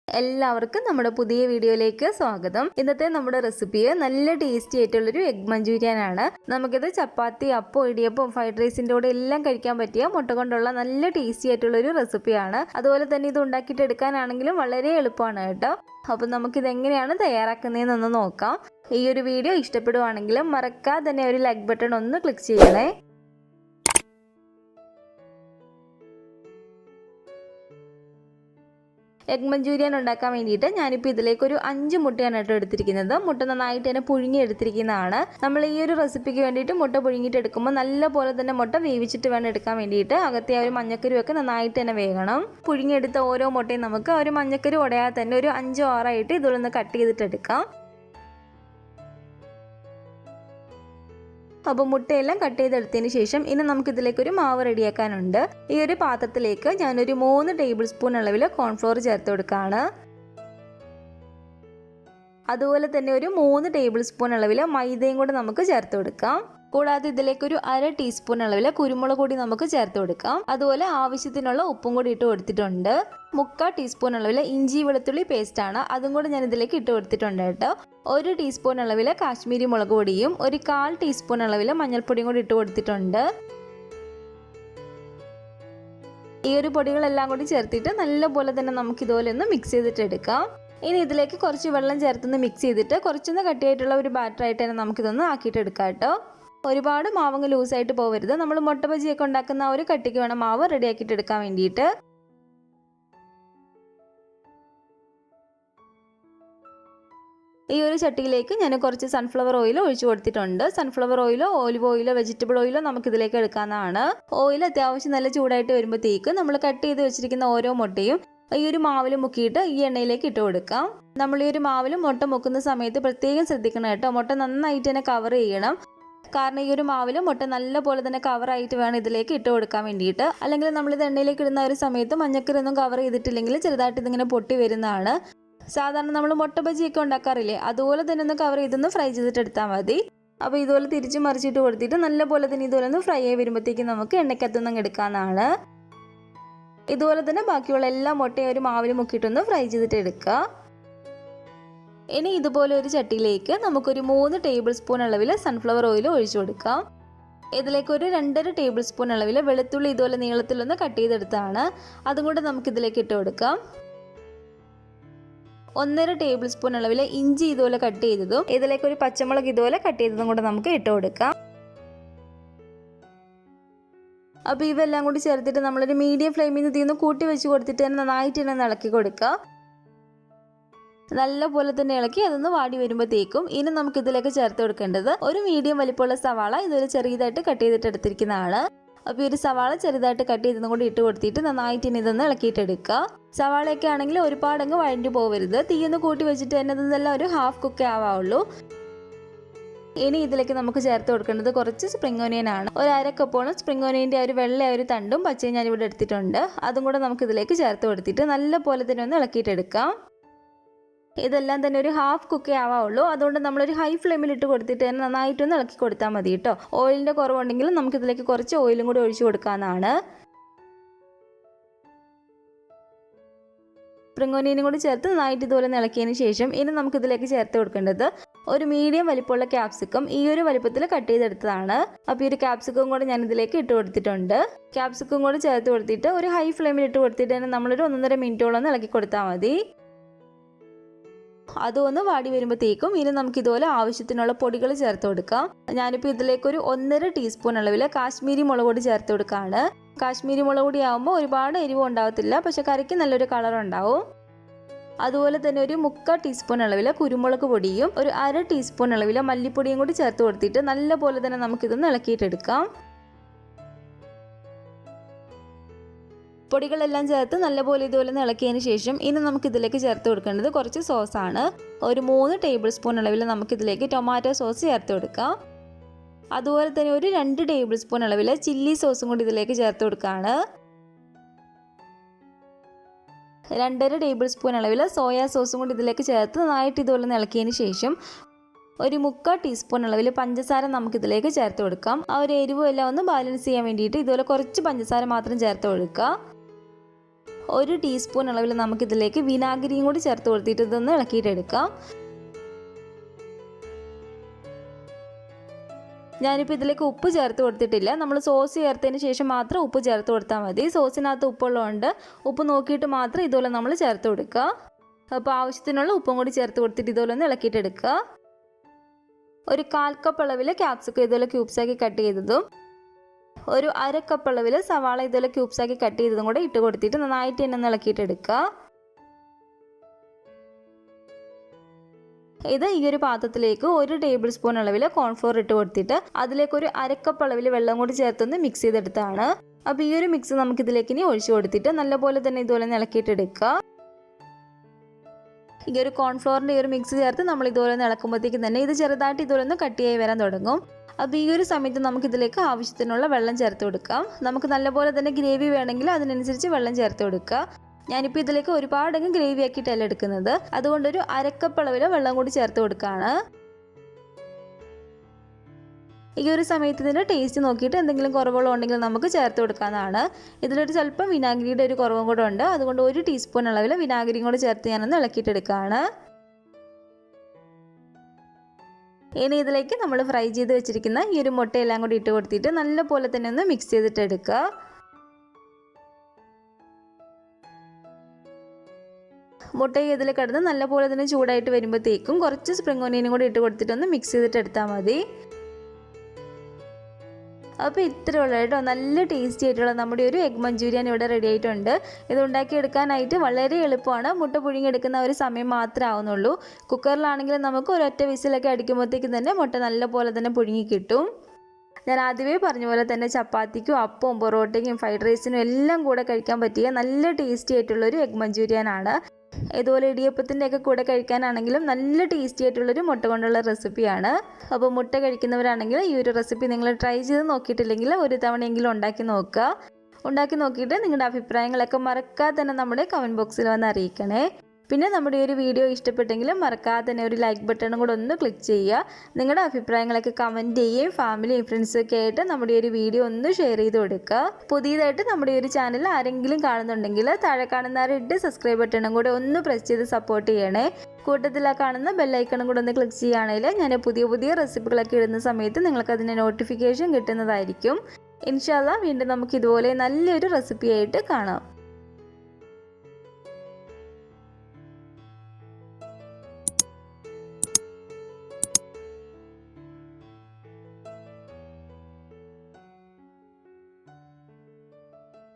എല്ലാവർക്കും നമ്മുടെ പുതിയ വീഡിയോയിലേക്ക് സ്വാഗതം. ഇന്നത്തെ നമ്മുടെ റെസിപ്പി നല്ല ടേസ്റ്റി ആയിട്ടുള്ളൊരു എഗ് മഞ്ചൂരിയൻ ആണ്. നമുക്കിത് ചപ്പാത്തി, അപ്പം, ഇടിയപ്പം, ഫ്രൈഡ് റൈസിൻ്റെ കൂടെ എല്ലാം കഴിക്കാൻ പറ്റിയ മുട്ട കൊണ്ടുള്ള നല്ല ടേസ്റ്റി ആയിട്ടുള്ളൊരു റെസിപ്പിയാണ്. അതുപോലെ തന്നെ ഇത് ഉണ്ടാക്കിയിട്ട് എടുക്കാനാണെങ്കിലും വളരെ എളുപ്പമാണ് കേട്ടോ. അപ്പം നമുക്കിത് എങ്ങനെയാണ് തയ്യാറാക്കുന്നതെന്നൊന്ന് നോക്കാം. ഈ ഒരു വീഡിയോ ഇഷ്ടപ്പെടുവാണെങ്കിൽ മറക്കാതെ തന്നെ ഒരു ലൈക്ക് ബട്ടൺ ഒന്ന് ക്ലിക്ക് ചെയ്യണേ. എഗ് മഞ്ചൂരിയൻ ഉണ്ടാക്കാൻ വേണ്ടിയിട്ട് ഞാനിപ്പോൾ ഇതിലേക്ക് ഒരു 5 മുട്ടയാണ് കേട്ടോ എടുത്തിരിക്കുന്നത്. മുട്ട നന്നായിട്ട് തന്നെ പുഴുങ്ങി എടുത്തിരിക്കുന്നതാണ്. നമ്മൾ ഈ ഒരു റെസിപ്പിക്ക് വേണ്ടിയിട്ട് മുട്ട പുഴുങ്ങിയിട്ട് എടുക്കുമ്പോൾ നല്ല പോലെ തന്നെ മുട്ട വേവിച്ചിട്ട് വേണം എടുക്കാൻ വേണ്ടിയിട്ട്. അകത്തെ ആ ഒരു മഞ്ഞക്കരുവൊക്കെ നന്നായിട്ട് തന്നെ വേകണം. പുഴുങ്ങിയെടുത്ത ഓരോ മുട്ടയും നമുക്ക് ആ ഒരു മഞ്ഞക്കരു ഉടയാതെ തന്നെ ഒരു 5 6 ആയിട്ട് ഇതിലൊന്ന് കട്ട് ചെയ്തിട്ട് എടുക്കാം. അപ്പോൾ മുട്ടയെല്ലാം കട്ട് ചെയ്തെടുത്തതിന് ശേഷം ഇനി നമുക്കിതിലേക്ക് ഒരു മാവ് റെഡിയാക്കാനുണ്ട്. ഈ ഒരു പാത്രത്തിലേക്ക് ഞാനൊരു 3 ടേബിൾ സ്പൂൺ അളവിൽ കോൺഫ്ലോർ ചേർത്ത് കൊടുക്കുകയാണ്. അതുപോലെ തന്നെ ഒരു 3 ടേബിൾ സ്പൂൺ അളവിൽ മൈദയും കൂടെ നമുക്ക് ചേർത്ത് കൊടുക്കാം. കൂടാതെ ഇതിലേക്ക് ഒരു 1/2 ടീസ്പൂൺ അളവിൽ കുരുമുളക് പൊടി നമുക്ക് ചേർത്ത് കൊടുക്കാം. അതുപോലെ ആവശ്യത്തിനുള്ള ഉപ്പും കൂടി ഇട്ട് കൊടുത്തിട്ടുണ്ട്. 3/4 ടീസ്പൂൺ അളവിൽ ഇഞ്ചി വെളുത്തുള്ളി പേസ്റ്റ് ആണ്, അതും കൂടെ ഞാൻ ഇതിലേക്ക് ഇട്ട് കൊടുത്തിട്ടുണ്ട് കേട്ടോ. 1 ടീസ്പൂൺ അളവിൽ കാശ്മീരി മുളക് പൊടിയും 1/4 ടീസ്പൂൺ അളവിൽ മഞ്ഞൾപ്പൊടിയും കൂടി ഇട്ട് കൊടുത്തിട്ടുണ്ട്. ഈ ഒരു പൊടികളെല്ലാം കൂടി ചേർത്തിട്ട് നല്ലപോലെ തന്നെ നമുക്ക് ഇതുപോലെ ഒന്ന് മിക്സ് ചെയ്തിട്ട് എടുക്കാം. ഇനി ഇതിലേക്ക് കുറച്ച് വെള്ളം ചേർത്തൊന്ന് മിക്സ് ചെയ്തിട്ട് കുറച്ചൊന്ന് കട്ടിയായിട്ടുള്ള ഒരു ബാറ്ററായിട്ട് തന്നെ നമുക്കിതൊന്ന് ആക്കിയിട്ട് എടുക്കാം കേട്ടോ. ഒരുപാട് മാവങ്ങ് ലൂസായിട്ട് പോകരുത്. നമ്മൾ മുട്ട ബജിയൊക്കെ ഉണ്ടാക്കുന്ന ഒരു കട്ടിക്ക് വേണം മാവ് റെഡിയാക്കിയിട്ട് എടുക്കാൻ വേണ്ടിയിട്ട്. ഈ ഒരു ചട്ടിയിലേക്ക് ഞാൻ കുറച്ച് സൺഫ്ലവർ ഓയിൽ ഒഴിച്ചു കൊടുത്തിട്ടുണ്ട്. സൺഫ്ലവർ ഓയിലോ ഓലിവ് ഓയിലോ വെജിറ്റബിൾ ഓയിലോ നമുക്കിതിലേക്ക് എടുക്കാവുന്നതാണ്. ഓയിൽ അത്യാവശ്യം നല്ല ചൂടായിട്ട് വരുമ്പോഴത്തേക്ക് നമ്മൾ കട്ട് ചെയ്ത് വെച്ചിരിക്കുന്ന ഓരോ മുട്ടയും ഈ ഒരു മാവിൽ മുക്കിയിട്ട് ഈ എണ്ണയിലേക്ക് ഇട്ട് കൊടുക്കാം. നമ്മൾ ഈ ഒരു മാവിൽ മുട്ട മുക്കുന്ന സമയത്ത് പ്രത്യേകം ശ്രദ്ധിക്കണം കേട്ടോ. മുട്ട നന്നായിട്ട് തന്നെ കവർ ചെയ്യണം. കാരണം ഈ ഒരു മാവിൽ മുട്ട നല്ല പോലെ തന്നെ കവറായിട്ട് വേണം ഇതിലേക്ക് ഇട്ട് കൊടുക്കാൻ വേണ്ടിയിട്ട്. അല്ലെങ്കിൽ നമ്മളിത് എണ്ണയിലേക്ക് ഇടുന്ന ഒരു സമയത്ത് മഞ്ഞക്കരൊന്നും കവർ ചെയ്തിട്ടില്ലെങ്കിൽ ചെറുതായിട്ട് ഇതിങ്ങനെ പൊട്ടി വരുന്നതാണ്. സാധാരണ നമ്മൾ മുട്ട ബജിയൊക്കെ ഉണ്ടാക്കാറില്ലേ, അതുപോലെ തന്നെ ഒന്ന് കവർ ചെയ്തൊന്ന് ഫ്രൈ ചെയ്തിട്ട് എടുത്താൽ മതി. അപ്പോൾ ഇതുപോലെ തിരിച്ച് മറിച്ചിട്ട് കൊടുത്തിട്ട് നല്ല പോലെ തന്നെ ഇതുപോലെ ഒന്ന് ഫ്രൈ ആയി വരുമ്പോഴത്തേക്കും നമുക്ക് എണ്ണയ്ക്കകത്തൊന്നും എടുക്കാവുന്നതാണ്. ഇതുപോലെ തന്നെ ബാക്കിയുള്ള എല്ലാ മുട്ടയും ഒരു മാവിൽ മുക്കിയിട്ടൊന്ന് ഫ്രൈ ചെയ്തിട്ട് എടുക്കുക. ഇനി ഇതുപോലെ ഒരു ചട്ടിയിലേക്ക് നമുക്കൊരു 3 ടേബിൾ സ്പൂൺ അളവിൽ സൺഫ്ലവർ ഓയിൽ ഒഴിച്ചു കൊടുക്കാം. ഇതിലേക്ക് ഒരു 2.5 ടേബിൾ സ്പൂൺ അളവിൽ വെളുത്തുള്ളി ഇതുപോലെ നീളത്തിലൊന്ന് കട്ട് ചെയ്തെടുത്താണ്, അതും കൂടെ നമുക്കിതിലേക്ക് ഇട്ട് കൊടുക്കാം. 1.5 ടേബിൾ സ്പൂൺ അളവിൽ ഇഞ്ചി ഇതുപോലെ കട്ട് ചെയ്തതും ഇതിലേക്ക് ഒരു പച്ചമുളക് ഇതുപോലെ കട്ട് ചെയ്തതും കൂടെ നമുക്ക് ഇട്ട് കൊടുക്കാം. അപ്പോൾ ഇവെല്ലാം കൂടി ചേർത്തിട്ട് നമ്മളൊരു മീഡിയം ഫ്ലെയിമിൽ നിന്ന് തീർന്ന് കൂട്ടി വെച്ച് കൊടുത്തിട്ട് തന്നെ നന്നായിട്ട് തന്നെ ഇളക്കി കൊടുക്കുക. നല്ല പോലെ തന്നെ ഇളക്കി അതൊന്ന് വാടി വരുമ്പോഴത്തേക്കും ഇനി നമുക്ക് ഇതിലേക്ക് ചേർത്ത് കൊടുക്കേണ്ടത് ഒരു മീഡിയം വലിപ്പമുള്ള സവാള ഇതൊരു ചെറിയതായിട്ട് കട്ട് ചെയ്തിട്ട് എടുത്തിരിക്കുന്നതാണ്. അപ്പോൾ ഈ ഒരു സവാള ചെറുതായിട്ട് കട്ട് ചെയ്തതും കൂടി ഇട്ട് കൊടുത്തിട്ട് നന്നായിട്ട് ഇനി ഇതൊന്ന് ഇളക്കിയിട്ടെടുക്കുക. സവാളയൊക്കെ ആണെങ്കിൽ ഒരുപാടങ്ങ് വഴഞ്ഞു പോകരുത്. തീയൊന്ന് കൂട്ടി വെച്ചിട്ട് തന്നെ ഇതെല്ലാം ഒരു ഹാഫ് കുക്കേ ആവാവുള്ളൂ. ഇനി ഇതിലേക്ക് നമുക്ക് ചേർത്ത് കൊടുക്കേണ്ടത് കുറച്ച് സ്പ്രിംഗ് ഓനിയൻ ആണ്. ഒരു 1/2 കപ്പോളം സ്പ്രിംഗ് ഓനിയൻ്റെ ഒരു വെള്ള ഒരു തണ്ടും പച്ചയും ഞാനിവിടെ എടുത്തിട്ടുണ്ട്. അതും കൂടെ നമുക്ക് ഇതിലേക്ക് ചേർത്ത് കൊടുത്തിട്ട് നല്ല പോലെ തന്നെ ഒന്ന് ഇളക്കിയിട്ടെടുക്കാം. ഇതെല്ലാം തന്നെ ഒരു ഹാഫ് കുക്കേ ആവാവുള്ളൂ. അതുകൊണ്ട് നമ്മളൊരു ഹൈ ഫ്ലെയിമിൽ ഇട്ട് കൊടുത്തിട്ട് തന്നെ നന്നായിട്ടൊന്ന് ഇളക്കി കൊടുത്താൽ മതി കേട്ടോ. ഓയിലിൻ്റെ കുറവുണ്ടെങ്കിൽ നമുക്കിതിലേക്ക് കുറച്ച് ഓയിലും കൂടി ഒഴിച്ചു കൊടുക്കാവുന്നതാണ്. സ്പ്രിംഗ് ഓനിയനും കൂടി ചേർത്ത് നന്നായിട്ട് ഇതുപോലെ ഇളക്കിയതിന് ശേഷം ഇനി നമുക്കിതിലേക്ക് ചേർത്ത് കൊടുക്കേണ്ടത് ഒരു മീഡിയം വലിപ്പമുള്ള ക്യാപ്സിക്കം ഈ ഒരു വലിപ്പത്തിൽ കട്ട് ചെയ്തെടുത്തതാണ്. അപ്പോൾ ഈ ഒരു ക്യാപ്സിക്കം കൂടെ ഞാൻ ഇതിലേക്ക് ഇട്ട് കൊടുത്തിട്ടുണ്ട്. ക്യാപ്സിക്കം കൂടെ ചേർത്ത് കൊടുത്തിട്ട് ഒരു ഹൈ ഫ്ലെയിമിൽ ഇട്ട് കൊടുത്തിട്ട് തന്നെ നമ്മളൊരു 1.5 മിനിറ്റോളം ഒന്ന് ഇളക്കി കൊടുത്താൽ മതി. അതൊന്ന് വാടി വരുമ്പോഴത്തേക്കും ഇനി നമുക്ക് ഇതുപോലെ ആവശ്യത്തിനുള്ള പൊടികൾ ചേർത്ത് കൊടുക്കാം. ഞാനിപ്പോൾ ഇതിലേക്ക് ഒരു 1.5 ടീസ്പൂൺ അളവിൽ കാശ്മീരി മുളക് പൊടി ചേർത്ത് കൊടുക്കുകയാണ്. കാശ്മീരി മുളക് പൊടി ആകുമ്പോൾ ഒരുപാട് എരിവ് ഉണ്ടാവത്തില്ല, പക്ഷെ കറിക്ക് നല്ലൊരു കളർ ഉണ്ടാവും. അതുപോലെ തന്നെ ഒരു 3/4 ടീസ്പൂൺ അളവിൽ കുരുമുളക് പൊടിയും ഒരു 1/2 ടീസ്പൂൺ അളവിൽ മല്ലിപ്പൊടിയും കൂടി ചേർത്ത് കൊടുത്തിട്ട് നല്ല പോലെ തന്നെ നമുക്കിതൊന്ന് ഇളക്കിയിട്ടെടുക്കാം. പൊടികളെല്ലാം ചേർത്ത് നല്ലപോലെ ഇതുപോലെ ഇളക്കിയതിന് ശേഷം ഇനി നമുക്കിതിലേക്ക് ചേർത്ത് കൊടുക്കേണ്ടത് കുറച്ച് സോസാണ്. ഒരു 3 ടേബിൾ സ്പൂൺ അളവിൽ നമുക്കിതിലേക്ക് ടൊമാറ്റോ സോസ് ചേർത്ത് കൊടുക്കാം. അതുപോലെ തന്നെ ഒരു 2 ടേബിൾ സ്പൂൺ അളവിൽ ചില്ലി സോസും കൂടി ഇതിലേക്ക് ചേർത്ത് കൊടുക്കുകയാണ്. 2.5 ടേബിൾ സ്പൂൺ അളവിൽ സോയാ സോസും കൂടി ഇതിലേക്ക് ചേർത്ത് നന്നായിട്ട് ഇതുപോലെ ഇളക്കിയതിന് ശേഷം ഒരു 3/4 ടീസ്പൂൺ അളവിൽ പഞ്ചസാര നമുക്കിതിലേക്ക് ചേർത്ത് കൊടുക്കാം. ആ ഒരു എരിവും എല്ലാം ഒന്ന് ബാലൻസ് ചെയ്യാൻ വേണ്ടിയിട്ട് ഇതുപോലെ കുറച്ച് പഞ്ചസാര മാത്രം ചേർത്ത് കൊടുക്കുക. 1 ടീസ്പൂൺ അളവിൽ നമുക്കിതിലേക്ക് വിനാഗിരിയും കൂടി ചേർത്ത് കൊടുത്തിട്ട് ഇതൊന്ന് ഇളക്കിയിട്ടെടുക്കാം. ഞാനിപ്പോൾ ഇതിലേക്ക് ഉപ്പ് ചേർത്ത് കൊടുത്തിട്ടില്ല. നമ്മൾ സോസ് ചേർത്തതിന് ശേഷം മാത്രം ഉപ്പ് ചേർത്ത് കൊടുത്താൽ മതി. സോസിനകത്ത് ഉപ്പുള്ളതുകൊണ്ട് ഉപ്പ് നോക്കിയിട്ട് മാത്രം ഇതുപോലെ നമ്മൾ ചേർത്ത് കൊടുക്കുക. അപ്പോൾ ആവശ്യത്തിനുള്ള ഉപ്പും കൂടി ചേർത്ത് കൊടുത്തിട്ട് ഇതുപോലെ ഒന്ന് ഇളക്കിയിട്ടെടുക്കുക. ഒരു 1/4 കപ്പ് അളവിൽ ക്യാപ്സിക്കം ഇതുപോലെ ക്യൂബ്സാക്കി കട്ട് ചെയ്തതും, ഒരു 1/2 കപ്പ് അളവിൽ സവാള ഇതുപോലെ ക്യൂബ്സാക്കി കട്ട് ചെയ്തതും കൂടെ ഇട്ട് കൊടുത്തിട്ട് നന്നായിട്ട് തന്നെ ഒന്ന് ഇളക്കിയിട്ടെടുക്കുക. ഇത് ഈ ഒരു പാത്രത്തിലേക്ക് 1 ടേബിൾ സ്പൂൺ അളവിൽ കോൺഫ്ലോർ ഇട്ട് കൊടുത്തിട്ട് അതിലേക്ക് ഒരു 1/2 കപ്പ് അളവിൽ വെള്ളം കൂടി ചേർത്തൊന്ന് മിക്സ് ചെയ്തെടുത്താണ്. അപ്പോൾ ഈ ഒരു മിക്സ് നമുക്കിതിലേക്ക് ഇനി ഒഴിച്ചു കൊടുത്തിട്ട് നല്ലപോലെ തന്നെ ഇതുപോലെ ഇളക്കിയിട്ടെടുക്കുക. ഈ ഒരു കോൺഫ്ലോറിൻ്റെ ഈ ഒരു മിക്സ് ചേർത്ത് നമ്മൾ ഇതുപോലെ ഇളക്കുമ്പോഴത്തേക്കും തന്നെ ഇത് ചെറുതായിട്ട് ഇതുപോലെ ഒന്ന് കട്ടിയായി വരാൻ തുടങ്ങും. അപ്പോൾ ഈ ഒരു സമയത്ത് നമുക്കിതിലേക്ക് ആവശ്യത്തിനുള്ള വെള്ളം ചേർത്ത് കൊടുക്കാം. നമുക്ക് നല്ലപോലെ തന്നെ ഗ്രേവി വേണമെങ്കിൽ അതിനനുസരിച്ച് വെള്ളം ചേർത്ത് കൊടുക്കുക. ഞാനിപ്പോൾ ഇതിലേക്ക് ഒരുപാടങ്ങ് ഗ്രേവി ആക്കിയിട്ടല്ല എടുക്കുന്നത്. അതുകൊണ്ട് ഒരു 1/2 കപ്പ് അളവിൽ വെള്ളം കൂടി ചേർത്ത് കൊടുക്കുകയാണ്. ഈ ഒരു സമയത്ത് ഇതിൻ്റെ ടേസ്റ്റ് നോക്കിയിട്ട് എന്തെങ്കിലും കുറവുകളോ ഉണ്ടെങ്കിൽ നമുക്ക് ചേർത്ത് കൊടുക്കാവുന്നതാണ്. ഇതിലൊരു സ്വല്പം വിനാഗിരിയുടെ ഒരു കുറവും കൂടെ ഉണ്ട്. അതുകൊണ്ട് 1 ടീസ്പൂൺ അളവിൽ വിനാഗിരിയും കൂടി ചേർത്ത് ഞാനൊന്ന് ഇളക്കിയിട്ടെടുക്കുകയാണ്. ഇനി ഇതിലേക്ക് നമ്മൾ ഫ്രൈ ചെയ്ത് വെച്ചിരിക്കുന്ന ഈ ഒരു മുട്ടയെല്ലാം കൂടി ഇട്ട് കൊടുത്തിട്ട് നല്ലപോലെ തന്നെ ഒന്ന് മിക്സ് ചെയ്തിട്ടെടുക്കുക. മുട്ടയും ഇതിൽ കിടന്ന് നല്ലപോലെ തന്നെ ചൂടായിട്ട് വരുമ്പോഴത്തേക്കും കുറച്ച് സ്പ്രിംഗ് ഓനിയനും കൂടി ഇട്ട് കൊടുത്തിട്ടൊന്ന് മിക്സ് ചെയ്തിട്ട് എടുത്താൽ മതി. അപ്പോൾ ഇത്രയേ ഉള്ളൂ കേട്ടോ. നല്ല ടേസ്റ്റി ആയിട്ടുള്ള നമ്മുടെ ഒരു എഗ് മഞ്ചൂരിയൻ ഇവിടെ റെഡി ആയിട്ടുണ്ട്. ഇത് ഉണ്ടാക്കിയെടുക്കാനായിട്ട് വളരെ എളുപ്പമാണ്. മുട്ട പുഴുങ്ങിയെടുക്കുന്ന ഒരു സമയം മാത്രമേ ആവുന്നുള്ളൂ. കുക്കറിലാണെങ്കിൽ നമുക്ക് ഒരൊറ്റ വിസിലൊക്കെ അടിക്കുമ്പോഴത്തേക്കും തന്നെ മുട്ട നല്ലപോലെ തന്നെ പുഴുങ്ങി കിട്ടും. ഞാൻ ആദ്യമേ പറഞ്ഞ പോലെ തന്നെ ചപ്പാത്തിക്കും അപ്പവും പൊറോട്ടയ്ക്കും ഫ്രൈഡ് റൈസിനും എല്ലാം കൂടെ കഴിക്കാൻ പറ്റിയ നല്ല ടേസ്റ്റി ആയിട്ടുള്ളൊരു എഗ് മഞ്ചൂരിയനാണ്. ഇതുപോലെ ഇടിയപ്പത്തിൻ്റെ ഒക്കെ കൂടെ കഴിക്കാനാണെങ്കിലും നല്ല ടേസ്റ്റി ആയിട്ടുള്ളൊരു മുട്ട കൊണ്ടുള്ള റെസിപ്പിയാണ്. അപ്പോൾ മുട്ട കഴിക്കുന്നവരാണെങ്കിൽ ഈ ഒരു റെസിപ്പി നിങ്ങൾ ട്രൈ ചെയ്ത് നോക്കിയിട്ടില്ലെങ്കിൽ ഒരു തവണയെങ്കിലും ഉണ്ടാക്കി നോക്കുക. ഉണ്ടാക്കി നോക്കിയിട്ട് നിങ്ങളുടെ അഭിപ്രായങ്ങളൊക്കെ മറക്കാതെ തന്നെ നമ്മുടെ കമൻറ്റ് ബോക്സിൽ വന്ന് അറിയിക്കണേ. പിന്നെ നമ്മുടെ ഒരു വീഡിയോ ഇഷ്ടപ്പെട്ടെങ്കിലും മറക്കാതെ തന്നെ ഒരു ലൈക്ക് ബട്ടണും കൂടെ ഒന്ന് ക്ലിക്ക് ചെയ്യുക. നിങ്ങളുടെ അഭിപ്രായങ്ങളൊക്കെ കമൻറ്റ് ചെയ്യുകയും ഫാമിലിയും ഫ്രണ്ട്സും ഒക്കെ ആയിട്ട് നമ്മുടെ ഒരു വീഡിയോ ഒന്ന് ഷെയർ ചെയ്ത് കൊടുക്കുക. പുതിയതായിട്ട് നമ്മുടെ ഒരു ചാനൽ ആരെങ്കിലും കാണുന്നുണ്ടെങ്കിൽ താഴെ കാണുന്ന റെഡ് സബ്സ്ക്രൈബ് ബട്ടണും കൂടെ ഒന്ന് പ്രസ് ചെയ്ത് സപ്പോർട്ട് ചെയ്യണേ. കൂട്ടത്തിൽ ആ കാണുന്ന ബെല്ലൈക്കണും കൂടെ ഒന്ന് ക്ലിക്ക് ചെയ്യുകയാണെങ്കിൽ ഞാൻ പുതിയ റെസിപ്പികളൊക്കെ ഇടുന്ന സമയത്ത് നിങ്ങൾക്ക് അതിൻ്റെ നോട്ടിഫിക്കേഷൻ കിട്ടുന്നതായിരിക്കും. ഇൻഷാ അല്ലാഹ് വീണ്ടും നമുക്ക് ഇതുപോലെ നല്ലൊരു റെസിപ്പി ആയിട്ട് കാണാം.